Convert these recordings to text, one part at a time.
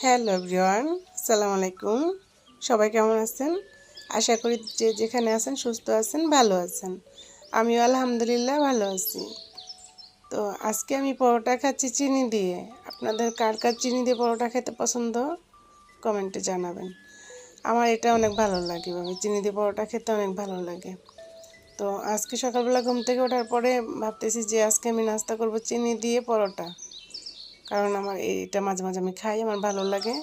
Hello everyone, আসসালামু আলাইকুম। সবাই কেমন আছেন? আশা করি যে যেখানে আছেন সুস্থ আছেন, ভালো আছেন। আমিও আলহামদুলিল্লাহ ভালো আছি। তো আজকে আমি পরোটা খাচ্ছি চিনি দিয়ে। আপনাদের কার কার চিনি দিয়ে পরোটা খেতে পছন্দ কমেন্টে জানাবেন। আমার এটা অনেক ভালো লাগে, চিনি দিয়ে পরোটা খেতে অনেক ভালো লাগে। তো আজকে সকালবেলা ঘুম থেকে ওঠার পরে ভাবতেছি যে আজকে আমি নাস্তা করব চিনি দিয়ে পরোটা, কারণ আমার এটা মাঝে মাঝে আমি খাই, আমার ভালো লাগে।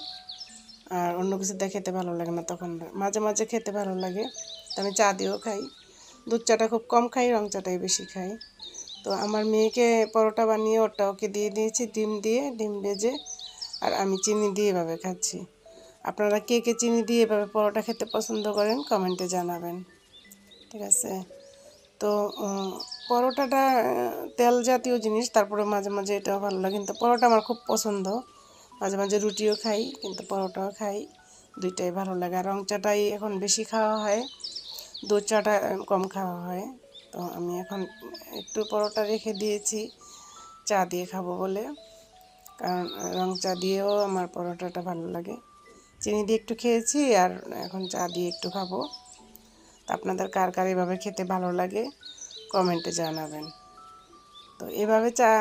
আর অন্য কিছু দিয়ে খেতে ভালো লাগে না, তখন মাঝে মাঝে খেতে ভালো লাগে। তো আমি চা দিয়েও খাই, দুধ চাটা খুব কম খাই, রং চাটাই বেশি খাই। তো আমার মেয়েকে পরোটা বানিয়ে ওকে দিয়ে দিয়েছি ডিম ভেজে, আর আমি চিনি দিয়ে এভাবে খাচ্ছি। আপনারা কে কে চিনি দিয়ে এভাবে পরোটা খেতে পছন্দ করেন কমেন্টে জানাবেন, ঠিক আছে? তো পরোটাটা তেল জাতীয় জিনিস, তারপরে মাঝে মাঝে এটাও ভালো লাগে, কিন্তু পরোটা আমার খুব পছন্দ। মাঝে মাঝে রুটিও খাই, কিন্তু পরোটাও খাই, দুইটাই ভালো লাগে। আর রং চাটাই এখন বেশি খাওয়া হয়, দুধ চাটা কম খাওয়া হয়। তো আমি এখন একটু পরোটা রেখে দিয়েছি চা দিয়ে খাবো বলে, কারণ রং চা দিয়েও আমার পরোটাটা ভালো লাগে। চিনি দিয়ে একটু খেয়েছি, আর এখন চা দিয়ে একটু খাবো। তো আপনাদের কার কার এভাবে খেতে ভালো লাগে কমেন্টে জানাবেন। তো এভাবে চা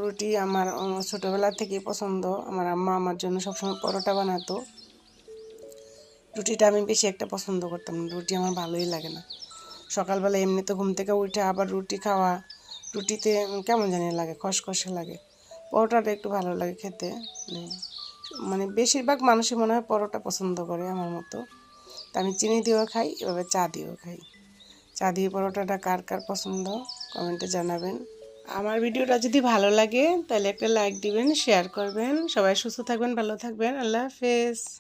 রুটি আমার ছোটোবেলা থেকেই পছন্দ। আমার আম্মা আমার জন্য সবসময় পরোটা বানাতো। রুটিটা আমি বেশি একটা পছন্দ করতাম না, রুটি আমার ভালোই লাগে না। সকালবেলা এমনি তো ঘুম থেকে উঠে আবার রুটি খাওয়া, রুটিতে কেমন জানি লাগে, খসখসে লাগে। পরোটাটা একটু ভালো লাগে খেতে। মানে বেশিরভাগ মানুষই মনে হয় পরোটা পছন্দ করে আমার মতো। তা আমি চিনি দিয়েও খাই, এভাবে চা দিয়েও খাই। চা দিয়ে পরোটাটা কার কার পছন্দ কমেন্টে জানাবেন। আমার ভিডিওটা যদি ভালো লাগে তাহলে একটা লাইক দিবেন, শেয়ার করবেন। সবাই সুস্থ থাকবেন, ভালো থাকবেন। আল্লাহ হাফেজ।